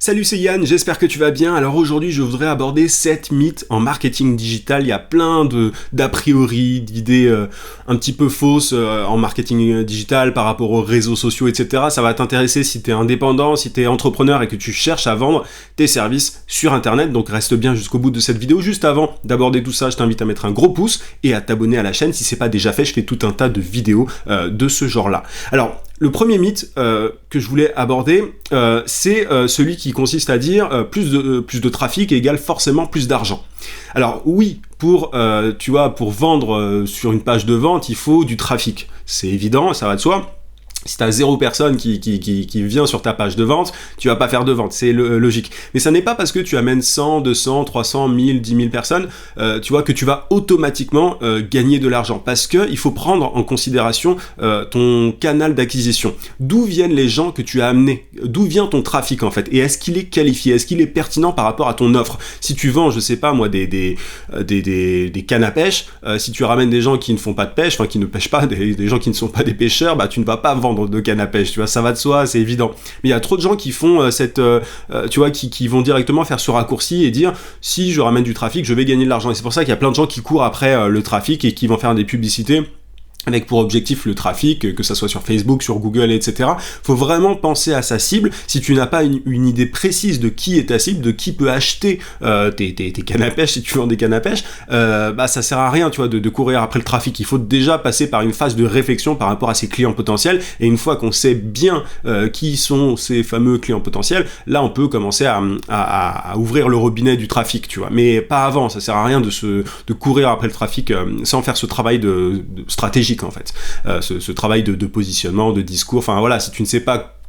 Salut, c'est Yann, j'espère que tu vas bien. Alors aujourd'hui, je voudrais aborder 7 mythes en marketing digital. Il y a plein d'a priori, d'idées un petit peu fausses en marketing digital par rapport aux réseaux sociaux, etc. Ça va t'intéresser si tu es indépendant, si tu es entrepreneur et que tu cherches à vendre tes services sur Internet. Donc reste bien jusqu'au bout de cette vidéo. Juste avant d'aborder tout ça, je t'invite à mettre un gros pouce et à t'abonner à la chaîne si c'est pas déjà fait. Je fais tout un tas de vidéos de ce genre-là. Alors, le premier mythe que je voulais aborder, c'est celui qui consiste à dire plus de trafic égale forcément plus d'argent. Alors oui, pour vendre sur une page de vente, il faut du trafic. C'est évident, ça va de soi. Si tu as 0 personne qui vient sur ta page de vente, tu vas pas faire de vente, c'est logique. Mais ça n'est pas parce que tu amènes 100, 200, 300, 1000, 10 000 personnes, que tu vas automatiquement gagner de l'argent. Parce que il faut prendre en considération ton canal d'acquisition. D'où viennent les gens que tu as amenés? D'où vient ton trafic en fait? Et est-ce qu'il est qualifié? Est-ce qu'il est pertinent par rapport à ton offre? Si tu vends, je sais pas moi, des cannes à pêche, si tu ramènes des gens qui ne font pas de pêche, enfin qui ne pêchent pas, des gens qui ne sont pas des pêcheurs, bah tu ne vas pas vendre de canne à pêche, tu vois, ça va de soi, c'est évident. Mais il y a trop de gens qui font qui vont directement faire ce raccourci et dire si je ramène du trafic, je vais gagner de l'argent. Et c'est pour ça qu'il y a plein de gens qui courent après le trafic et qui vont faire des publicités avec pour objectif le trafic, que ça soit sur Facebook, sur Google, etc. Faut vraiment penser à sa cible. Si tu n'as pas une idée précise de qui est ta cible, de qui peut acheter tes cannes à pêche, si tu vends des cannes à pêche, ça sert à rien, tu vois, de courir après le trafic. Il faut déjà passer par une phase de réflexion par rapport à ses clients potentiels. Et une fois qu'on sait bien qui sont ces fameux clients potentiels, là on peut commencer à ouvrir le robinet du trafic, tu vois. Mais pas avant. Ça sert à rien de courir après le trafic sans faire ce travail de stratégie en fait, ce travail de positionnement, de discours, enfin voilà, si tu ne sais pas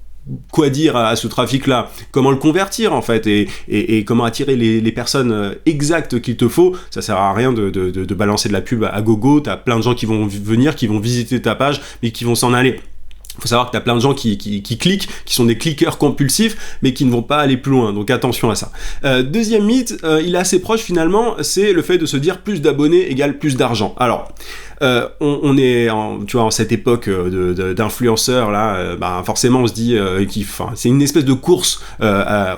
quoi dire à ce trafic-là, comment le convertir en fait, et comment attirer les personnes exactes qu'il te faut, ça sert à rien de balancer de la pub à gogo. T'as plein de gens qui vont venir, qui vont visiter ta page, mais qui vont s'en aller. Faut savoir que t'as plein de gens qui cliquent, qui sont des cliqueurs compulsifs, mais qui ne vont pas aller plus loin, donc attention à ça. Deuxième mythe, il est assez proche finalement, c'est le fait de se dire plus d'abonnés égale plus d'argent. Alors, on est en cette époque d'influenceurs là, forcément on se dit c'est une espèce de course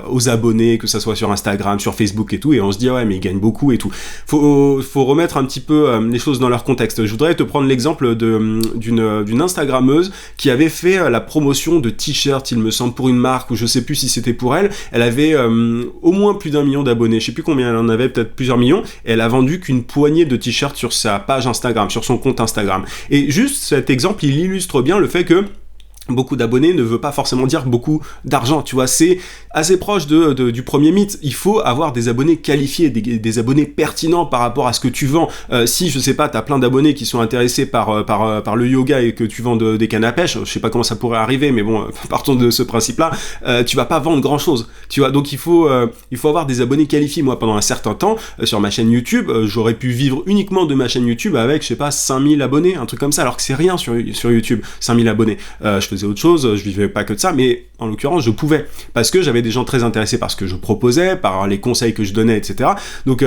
aux abonnés, que ça soit sur Instagram, sur Facebook et tout, et on se dit ouais mais ils gagnent beaucoup et tout. Faut remettre un petit peu les choses dans leur contexte. Je voudrais te prendre l'exemple d'une Instagrammeuse qui avait fait la promotion de t-shirts, il me semble, pour une marque, ou je sais plus si c'était pour elle. Elle avait au moins plus d'1 million d'abonnés, je sais plus combien elle en avait, peut-être plusieurs millions, et elle a vendu qu'une poignée de t-shirts sur sa page Instagram, sur son compte Instagram. Et juste cet exemple, il illustre bien le fait que beaucoup d'abonnés ne veut pas forcément dire beaucoup d'argent, tu vois, c'est assez proche du premier mythe. Il faut avoir des abonnés qualifiés, des abonnés pertinents par rapport à ce que tu vends. Si, je sais pas, t'as plein d'abonnés qui sont intéressés par le yoga et que tu vends des cannes à pêche, je sais pas comment ça pourrait arriver, mais bon, partons de ce principe-là, tu vas pas vendre grand-chose, tu vois, donc il faut avoir des abonnés qualifiés. Moi, pendant un certain temps, sur ma chaîne YouTube, j'aurais pu vivre uniquement de ma chaîne YouTube avec, je sais pas, 5000 abonnés, un truc comme ça, alors que c'est rien sur YouTube, 5000 abonnés. Je faisais autre chose, je vivais pas que de ça, mais en l'occurrence je pouvais, parce que j'avais des gens très intéressés par ce que je proposais, par les conseils que je donnais, etc. Donc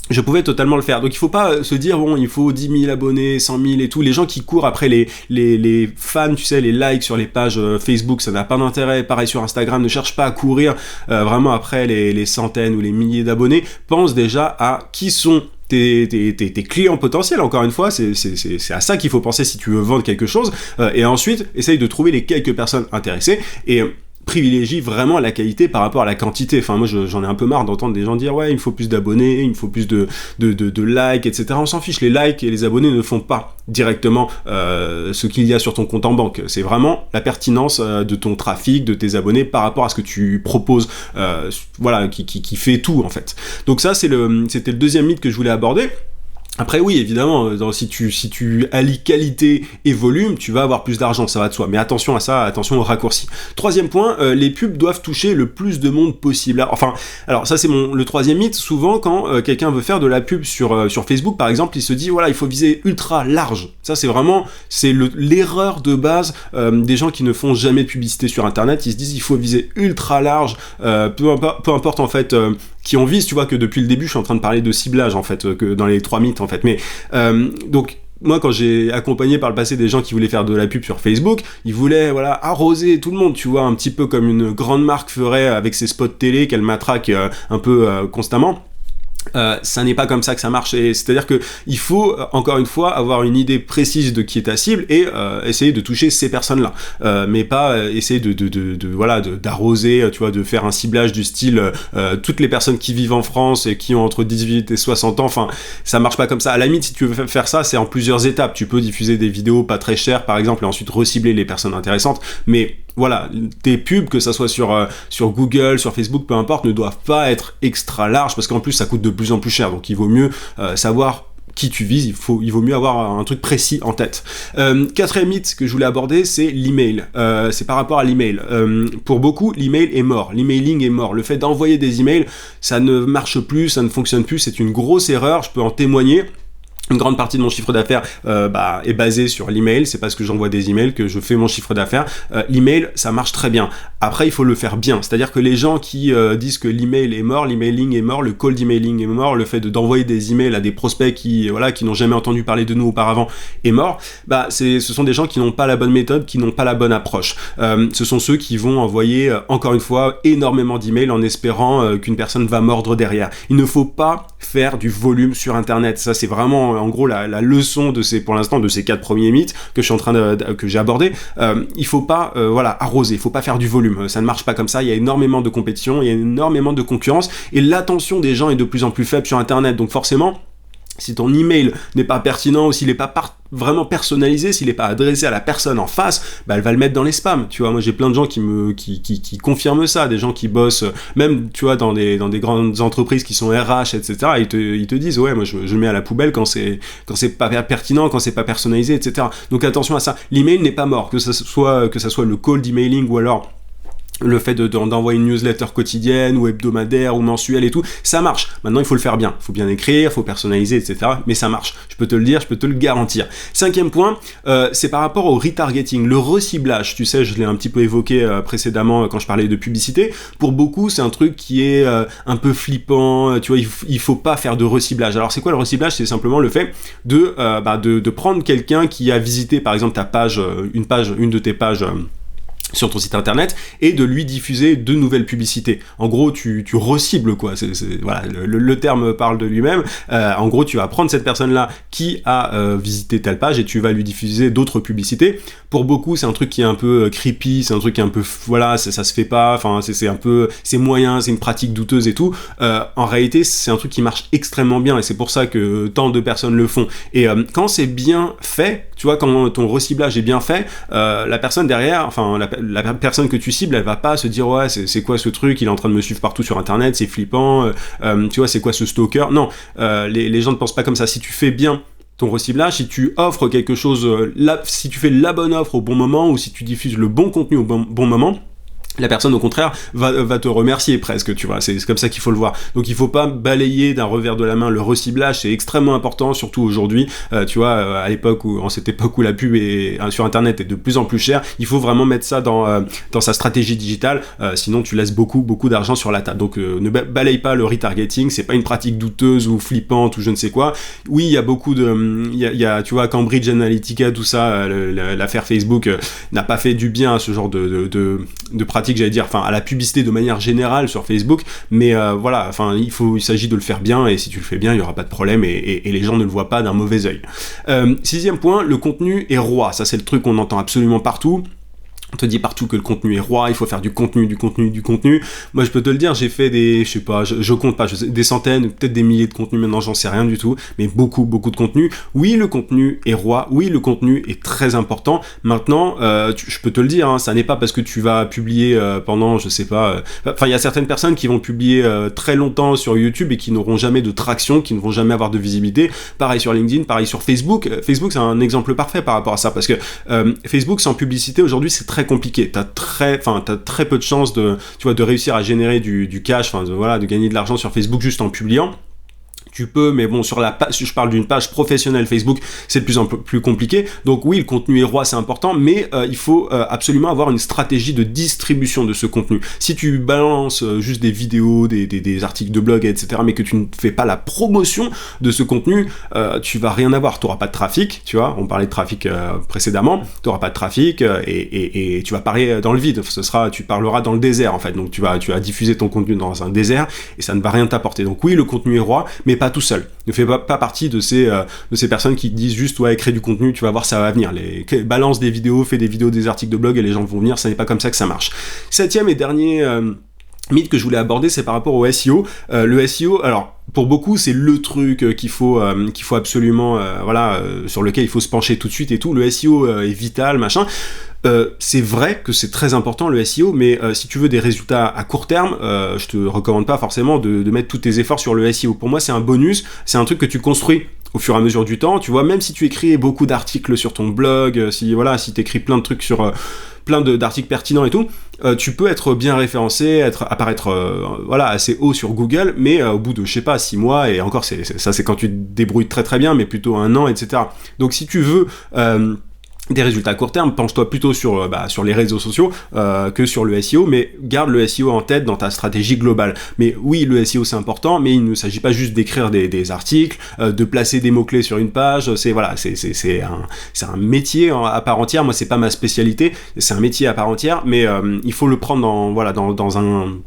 je pouvais totalement le faire. Donc il faut pas se dire bon il faut 10 000 abonnés, 100 000 et tout. Les gens qui courent après les fans, tu sais, les likes sur les pages Facebook, ça n'a pas d'intérêt. Pareil sur Instagram, ne cherche pas à courir vraiment après les centaines ou les milliers d'abonnés. Pense déjà à qui sont tes clients potentiels. Encore une fois, c'est à ça qu'il faut penser si tu veux vendre quelque chose, et ensuite essaye de trouver les quelques personnes intéressées et privilégie vraiment la qualité par rapport à la quantité. Enfin moi j'en ai un peu marre d'entendre des gens dire ouais il me faut plus d'abonnés, il me faut plus de likes, etc. On s'en fiche, les likes et les abonnés ne font pas directement ce qu'il y a sur ton compte en banque. C'est vraiment la pertinence de ton trafic, de tes abonnés par rapport à ce que tu proposes, qui fait tout en fait. Donc ça c'était le deuxième mythe que je voulais aborder. Après oui, évidemment, si tu allies qualité et volume, tu vas avoir plus d'argent, ça va de soi. Mais attention à ça, attention aux raccourcis. Troisième point, les pubs doivent toucher le plus de monde possible. Alors ça c'est le troisième mythe. Souvent quand quelqu'un veut faire de la pub sur Facebook par exemple, il se dit voilà il faut viser ultra large. Ça c'est l'erreur de base des gens qui ne font jamais de publicité sur Internet. Ils se disent il faut viser ultra large, peu importe en fait qui on vise. Tu vois que depuis le début je suis en train de parler de ciblage en fait, que dans les 3 mythes en fait. Mais donc moi, quand j'ai accompagné par le passé des gens qui voulaient faire de la pub sur Facebook, ils voulaient, voilà, arroser tout le monde, tu vois, un petit peu comme une grande marque ferait avec ses spots télé qu'elle matraque un peu constamment. Ça n'est pas comme ça que ça marche, et c'est-à-dire que il faut encore une fois avoir une idée précise de qui est ta cible et essayer de toucher ces personnes-là, mais pas essayer d'arroser, tu vois, de faire un ciblage du style toutes les personnes qui vivent en France et qui ont entre 18 et 60 ans. Enfin, ça marche pas comme ça. À la limite, si tu veux faire ça, c'est en plusieurs étapes. Tu peux diffuser des vidéos pas très chères, par exemple, et ensuite recibler les personnes intéressantes, mais voilà, tes pubs, que ça soit sur Google, sur Facebook, peu importe, ne doivent pas être extra larges, parce qu'en plus ça coûte de plus en plus cher, donc il vaut mieux savoir qui tu vises, il vaut mieux avoir un truc précis en tête. Quatrième mythe que je voulais aborder, c'est l'email. C'est par rapport à l'email. Pour beaucoup, l'email est mort, l'emailing est mort. Le fait d'envoyer des emails, ça ne marche plus, ça ne fonctionne plus, c'est une grosse erreur, je peux en témoigner. Une grande partie de mon chiffre d'affaires est basée sur l'email. C'est parce que j'envoie des emails que je fais mon chiffre d'affaires. L'email, ça marche très bien. Après, il faut le faire bien. C'est-à-dire que les gens qui disent que l'email est mort, l'emailing est mort, le cold emailing est mort, le fait d'envoyer des emails à des prospects qui n'ont jamais entendu parler de nous auparavant est mort. Ce sont des gens qui n'ont pas la bonne méthode, qui n'ont pas la bonne approche. Ce sont ceux qui vont envoyer, encore une fois, énormément d'emails en espérant qu'une personne va mordre derrière. Il ne faut pas faire du volume sur Internet. Ça, c'est vraiment en gros la leçon pour l'instant de ces 4 premiers mythes que je suis en train que j'ai abordé. Il faut pas arroser, il faut pas faire du volume, ça ne marche pas comme ça. Il y a énormément de compétition, il y a énormément de concurrence et l'attention des gens est de plus en plus faible sur Internet, donc forcément si ton email n'est pas pertinent ou s'il n'est pas vraiment personnalisé, s'il n'est pas adressé à la personne en face, elle va le mettre dans les spams. Tu vois, moi j'ai plein de gens qui confirment ça, des gens qui bossent, même tu vois dans des grandes entreprises qui sont RH, etc. Ils te disent ouais, moi je le mets à la poubelle quand c'est pas pertinent, quand c'est pas personnalisé, etc. Donc attention à ça. L'email n'est pas mort, que ça soit le cold emailing ou alors le fait d'envoyer une newsletter quotidienne ou hebdomadaire ou mensuelle et tout, ça marche. Maintenant, il faut le faire bien. Il faut bien écrire, il faut personnaliser, etc. Mais ça marche. Je peux te le dire, je peux te le garantir. 5e point, c'est par rapport au retargeting, le reciblage. Tu sais, je l'ai un petit peu évoqué précédemment quand je parlais de publicité. Pour beaucoup, c'est un truc qui est un peu flippant. Tu vois, il faut pas faire de reciblage. Alors, c'est quoi le reciblage? C'est simplement le fait de prendre quelqu'un qui a visité, par exemple, ta page, une de tes pages sur ton site internet et de lui diffuser de nouvelles publicités. En gros, tu recibles quoi. Voilà, le terme parle de lui-même. En gros, tu vas prendre cette personne-là qui a visité telle page et tu vas lui diffuser d'autres publicités. Pour beaucoup, c'est un truc qui est un peu creepy, c'est un truc qui est un peu ça se fait pas. Enfin, c'est moyen, c'est une pratique douteuse et tout. En réalité, c'est un truc qui marche extrêmement bien et c'est pour ça que tant de personnes le font. Et quand c'est bien fait, tu vois, quand ton reciblage est bien fait, la personne derrière, enfin la personne que tu cibles, elle va pas se dire ouais c'est quoi ce truc, il est en train de me suivre partout sur internet, c'est flippant, tu vois, c'est quoi ce stalker. Non, les gens ne pensent pas comme ça. Si tu fais bien ton reciblage, si tu offres quelque chose, si tu fais la bonne offre au bon moment ou si tu diffuses le bon contenu au bon moment, la personne au contraire va te remercier presque, tu vois, c'est comme ça qu'il faut le voir. Donc il faut pas balayer d'un revers de la main le reciblage, c'est extrêmement important, surtout aujourd'hui, tu vois, en cette époque où la pub sur internet est de plus en plus chère, il faut vraiment mettre ça dans sa stratégie digitale, sinon tu laisses beaucoup d'argent sur la table. Donc ne balaye pas le retargeting, c'est pas une pratique douteuse ou flippante ou je ne sais quoi. Oui, il y a beaucoup il y a tu vois, Cambridge Analytica, tout ça, l'affaire Facebook n'a pas fait du bien à ce genre de pratique, j'allais dire, enfin à la publicité de manière générale sur Facebook, mais voilà, enfin il s'agit de le faire bien et si tu le fais bien, il y aura pas de problème et les gens ne le voient pas d'un mauvais œil. 6e point, le contenu est roi. Ça c'est le truc qu'on entend absolument partout. On te dit partout que le contenu est roi, il faut faire du contenu. Moi, je peux te le dire, j'ai fait je compte pas, des centaines, peut-être des milliers de contenus maintenant, j'en sais rien du tout, mais beaucoup de contenu. Oui, le contenu est roi, oui, le contenu est très important. Maintenant, je peux te le dire, hein, ça n'est pas parce que tu vas publier pendant, je sais pas, il y a certaines personnes qui vont publier très longtemps sur YouTube et qui n'auront jamais de traction, qui ne vont jamais avoir de visibilité. Pareil sur LinkedIn, pareil sur Facebook. Facebook, c'est un exemple parfait par rapport à ça, parce que Facebook sans publicité aujourd'hui, c'est très compliqué. T'as très peu de chances de réussir à générer du cash, de gagner de l'argent sur Facebook juste en publiant. Tu peux, mais bon, sur la page, si je parle d'une page professionnelle Facebook, c'est de plus en plus compliqué. Donc oui, le contenu est roi, c'est important, mais il faut absolument avoir une stratégie de distribution de ce contenu. Si tu balances juste des vidéos, des articles de blog, etc., mais que tu ne fais pas la promotion de ce contenu, tu vas rien avoir. Tu n'auras pas de trafic, tu vois, on parlait de trafic précédemment, tu n'auras pas de trafic et tu vas parler dans le vide. Tu parleras dans le désert, en fait. Donc tu vas diffuser ton contenu dans un désert et ça ne va rien t'apporter. Donc oui, le contenu est roi, mais pas tout seul. Ne fais pas partie de ces personnes qui disent juste ouais, crée du contenu, tu vas voir, ça va venir. Balance des vidéos, fais des vidéos, des articles de blog et les gens vont venir. Ça n'est pas comme ça que ça marche. 7e et dernier mythe que je voulais aborder, c'est par rapport au SEO. Le SEO, alors pour beaucoup, c'est le truc qu'il faut absolument sur lequel il faut se pencher tout de suite et tout. Le SEO est vital, machin. C'est vrai que c'est très important le SEO, mais si tu veux des résultats à court terme, je te recommande pas forcément de mettre tous tes efforts sur le SEO. Pour moi, c'est un bonus, c'est un truc que tu construis au fur et à mesure du temps. Tu vois, même si tu écris beaucoup d'articles sur ton blog, si t'écris plein de trucs sur plein d'articles pertinents et tout, tu peux être bien référencé, apparaître assez haut sur Google, mais au bout de, 6 mois, et encore, c'est quand tu te débrouilles très très bien, mais plutôt 1 an, etc. Donc si tu veux des résultats à court terme, penche-toi plutôt sur les réseaux sociaux que sur le SEO, mais garde le SEO en tête dans ta stratégie globale. Mais oui, le SEO c'est important, mais il ne s'agit pas juste d'écrire des articles, de placer des mots-clés sur une page, c'est un métier à part entière. Moi, c'est pas ma spécialité, c'est un métier à part entière, mais il faut le prendre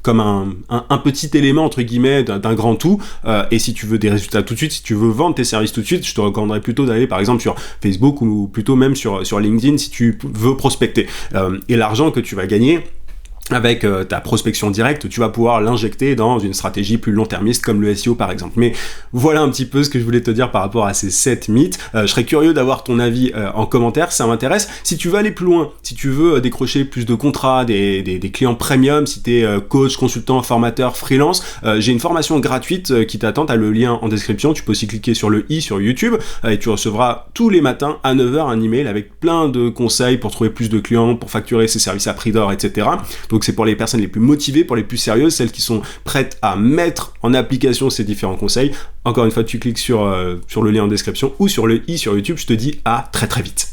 comme un petit élément entre guillemets d'un grand tout, et si tu veux des résultats tout de suite, si tu veux vendre tes services tout de suite, je te recommanderais plutôt d'aller par exemple sur Facebook ou plutôt même sur LinkedIn si tu veux prospecter. Et l'argent que tu vas gagner avec ta prospection directe, tu vas pouvoir l'injecter dans une stratégie plus long-termiste comme le SEO par exemple. Mais voilà un petit peu ce que je voulais te dire par rapport à ces 7 mythes. Je serais curieux d'avoir ton avis en commentaire, ça m'intéresse. Si tu veux aller plus loin, si tu veux décrocher plus de contrats, des clients premium, si tu es coach, consultant, formateur, freelance, j'ai une formation gratuite qui t'attend, tu as le lien en description, tu peux aussi cliquer sur le i sur YouTube et tu recevras tous les matins à 9h un email avec plein de conseils pour trouver plus de clients, pour facturer ses services à prix d'or, etc. Donc c'est pour les personnes les plus motivées, pour les plus sérieuses, celles qui sont prêtes à mettre en application ces différents conseils. Encore une fois, tu cliques sur le lien en description ou sur le i sur YouTube. Je te dis à très très vite.